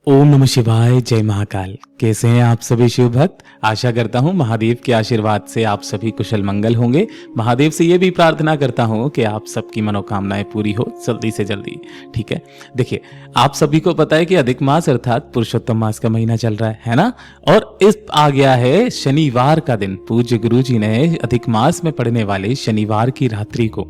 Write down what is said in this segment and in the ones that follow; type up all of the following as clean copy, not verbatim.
ओम नमः शिवाय, जय महाकाल। कैसे हैं आप सभी शिव भक्त। आशा करता हूं महादेव के आशीर्वाद से आप सभी कुशल मंगल होंगे। महादेव से ये भी प्रार्थना करता हूं कि आप सबकी मनोकामनाएं पूरी हो जल्दी से जल्दी। ठीक है, देखिए आप सभी को पता है कि अधिक मास अर्थात पुरुषोत्तम मास का महीना चल रहा है ना। और इस आ गया है शनिवार का दिन। पूज्य गुरु जी ने अधिक मास में पड़ने वाले शनिवार की रात्रि को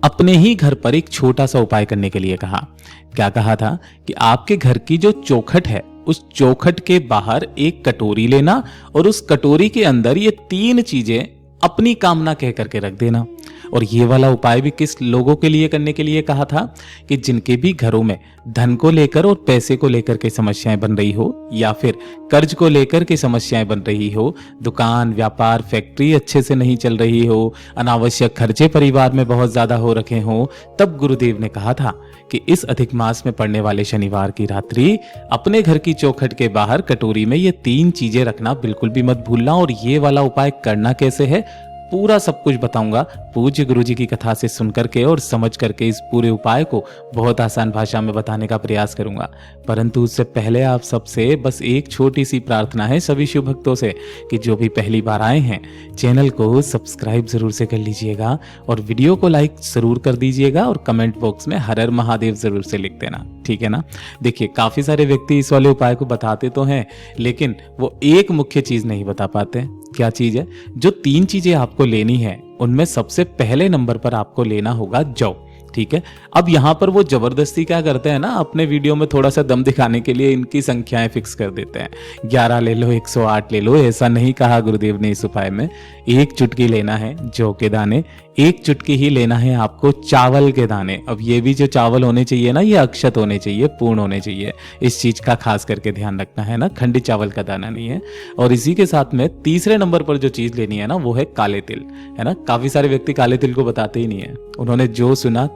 अपने ही घर पर एक छोटा सा उपाय करने के लिए कहा। क्या कहा था कि आपके घर की जो चौखट है उस चौखट के बाहर एक कटोरी लेना और उस कटोरी के अंदर ये 3 चीजें अपनी कामना कह करके रख देना। और ये वाला उपाय भी किस लोगों के लिए करने के लिए कहा था कि जिनके भी घरों में धन को लेकर और पैसे को लेकर के समस्याएं बन रही हो, या फिर कर्ज को लेकर के समस्याएं बन रही हो, दुकान व्यापार फैक्ट्री अच्छे से नहीं चल रही हो, अनावश्यक खर्चे परिवार में बहुत ज्यादा हो रखे हो, तब गुरुदेव ने कहा था कि इस अधिक मास में पड़ने वाले शनिवार की रात्रि अपने घर की चौखट के बाहर कटोरी में ये 3 चीजें रखना बिल्कुल भी मत भूलना। और ये वाला उपाय करना कैसे है पूरा सब कुछ बताऊंगा पूज्य गुरु जी की कथा से सुन करके और समझ करके। इस पूरे उपाय को बहुत आसान भाषा में बताने का प्रयास करूंगा, परंतु उससे पहले आप सबसे बस एक छोटी सी प्रार्थना है सभी शिव भक्तों से कि जो भी पहली बार आए हैं चैनल को सब्सक्राइब जरूर से कर लीजिएगा और वीडियो को लाइक जरूर कर दीजिएगा और कमेंट बॉक्स में हर हर महादेव जरूर से लिख देना। ठीक है ना। देखिए काफी सारे व्यक्ति इस वाले उपाय को बताते तो हैं, लेकिन वो एक मुख्य चीज नहीं बता पाते। क्या चीज है? जो 3 चीजें आपको लेनी है उनमें सबसे पहले नंबर पर आपको लेना होगा जौ। ठीक है, अब यहां पर वो जबरदस्ती क्या करते हैं ना, अपने वीडियो में थोड़ा सा दम दिखाने के लिए इनकी संख्याएं फिक्स कर देते हैं। 11 ले लो, 108 ले लो, ऐसा नहीं कहा गुरुदेव ने इस उपाय में। 1 चुटकी लेना है जौ के दाने, 1 चुटकी ही लेना है आपको चावल के दाने। अब ये भी जो चावल होने चाहिए ना, ये अक्षत होने चाहिए, पूर्ण होने चाहिए। इस चीज का खास करके ध्यान रखना है ना, खंडित चावल का दाना नहीं है। और इसी के साथ में तीसरे नंबर पर जो चीज लेनी है ना वो है काले तिल, है ना। काफी सारे व्यक्ति काले तिल को बताते ही नहीं है। उन्होंने जो सुना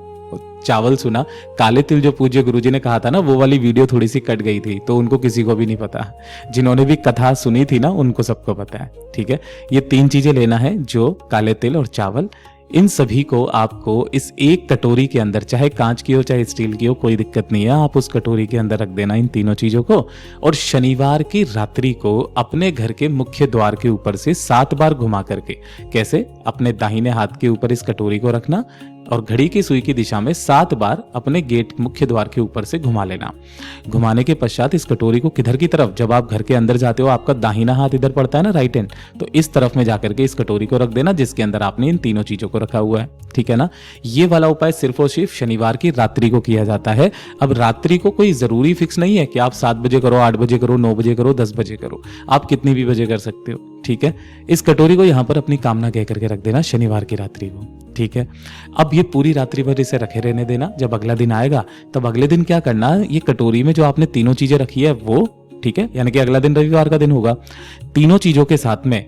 चावल सुना, काले तिल जो पूज्य गुरुजी ने कहा था ना वो वाली वीडियो थोड़ी सी कट गई थी, तो उनको किसी को भी नहीं पता। जिन्होंने भी कथा सुनी थी ना उनको सबको पता है। ठीक है, ये 3 चीजें लेना है, जो काले तिल और चावल। इन सभी को आपको इस एक कटोरी के अंदर, चाहे कांच की हो चाहे स्टील की हो, कोई दिक्कत नहीं है, आप उस कटोरी के अंदर रख देना इन तीनों चीजों को। और शनिवार की रात्रि को अपने घर के मुख्य द्वार के ऊपर से 7 बार घुमा करके, कैसे, अपने दाहिने हाथ के ऊपर इस कटोरी को रखना और घड़ी की सुई की दिशा में 7 बार अपने गेट मुख्य द्वार के ऊपर से घुमा लेना। घुमाने के पश्चात इस कटोरी को किधर की तरफ, जब आप घर के अंदर जाते हो आपका दाहिना हाथ इधर पड़ता है ना, राइट हैंड, तो इस तरफ में जाकर के इस कटोरी को रख देना जिसके अंदर आपने इन तीनों चीजों को रखा हुआ है। ठीक है ना। ये वाला उपाय सिर्फ और सिर्फ शनिवार की रात्रि को किया जाता है। अब रात्रि को कोई जरूरी फिक्स नहीं है कि आप 7 बजे करो, 8 बजे करो, 9 बजे करो, 10 बजे करो, आप कितनी भी बजे कर सकते हो। ठीक है, इस कटोरी को यहां पर अपनी कामना कह करके रख देना शनिवार की रात्रि को। ठीक है, अब ये पूरी रात्रि भर इसे रखे रहने देना। जब अगला दिन आएगा तब अगले दिन क्या करना, ये कटोरी में जो आपने तीनों चीजें रखी है वो, ठीक है, यानी कि अगला दिन रविवार का दिन होगा, तीनों चीजों के साथ में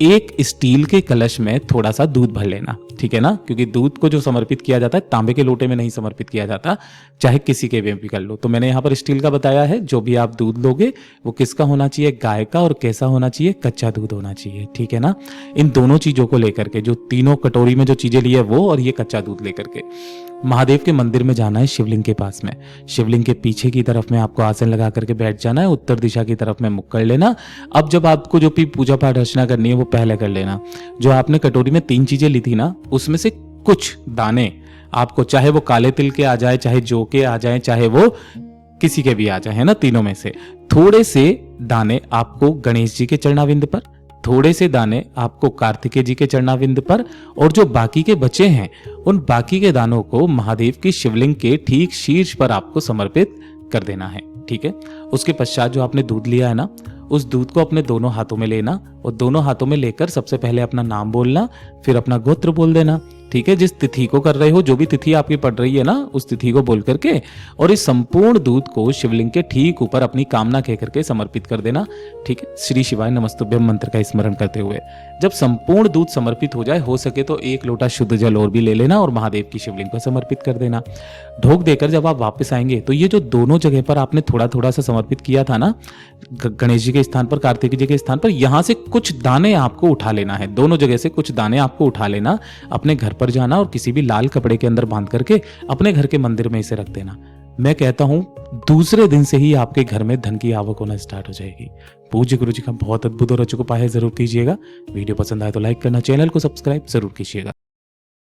एक स्टील के कलश में थोड़ा सा दूध भर लेना। ठीक है ना, क्योंकि दूध को जो समर्पित किया जाता है तांबे के लोटे में नहीं समर्पित किया जाता, चाहे किसी के भी कर लो। तो मैंने यहाँ पर स्टील का बताया है। जो भी आप दूध लोगे वो किसका होना चाहिए, गाय का, और कैसा होना चाहिए, कच्चा दूध होना चाहिए। ठीक है ना। इन दोनों चीजों को लेकर के, जो तीनों कटोरी में जो चीजें ली है वो और ये कच्चा दूध लेकर के महादेव के मंदिर में जाना है, शिवलिंग के पास में। शिवलिंग के पीछे की तरफ में आपको आसन लगा करके बैठ जाना है, उत्तर दिशा की तरफ में मुख कर लेना। अब जब आपको जो भी पूजा पाठ अर्चना करनी है वो पहले कर लेना। जो आपने कटोरी में 3 चीजें ली थी ना, उसमें से कुछ दाने आपको, चाहे वो काले तिल के आ जाए, चाहे जौ के आ जाए, चाहे वो किसी के भी आ जाए, है ना, तीनों में से थोड़े से दाने आपको गणेश जी के चरणाविंद पर, थोड़े से दाने आपको कार्तिकेय जी के चरणाविंद पर, और जो बाकी के बचे हैं उन बाकी के दानों को महादेव की शिवलिंग के ठीक शीर्ष पर आपको समर्पित कर देना है। ठीक है, उसके पश्चात जो आपने दूध लिया है ना, उस दूध को अपने दोनों हाथों में लेना और दोनों हाथों में लेकर सबसे पहले अपना नाम बोलना, फिर अपना गोत्र बोल देना। ठीक है, जिस तिथि को कर रहे हो, जो भी तिथि आपकी पड़ रही है ना, उस तिथि को बोल करके और इस संपूर्ण दूध को शिवलिंग के ठीक ऊपर अपनी कामना कह करके समर्पित कर देना। ठीक है, श्री शिवाय नमस्तुभ्यम मंत्र का स्मरण करते हुए जब संपूर्ण दूध समर्पित हो जाए, हो सके तो 1 लोटा शुद्ध जल और भी ले लेना और महादेव की शिवलिंग को समर्पित कर देना। ढोक देकर जब आप वापस आएंगे तो ये जो दोनों जगह पर आपने थोड़ा थोड़ा सा समर्पित किया था ना, गणेश जी के स्थान पर, कार्तिक जी के स्थान पर, यहां से कुछ दाने आपको उठा लेना है। दोनों जगह से कुछ दाने आपको उठा लेना, अपने घर पर जाना और किसी भी लाल कपड़े के अंदर बांध करके अपने घर के मंदिर में इसे रख देना। मैं कहता हूं दूसरे दिन से ही आपके घर में धन की आवक होना स्टार्ट हो जाएगी। पूज्य गुरु जी का बहुत अद्भुत और अचूक उपाय है, जरूर कीजिएगा। वीडियो पसंद आए तो लाइक करना, चैनल को सब्सक्राइब जरूर कीजिएगा।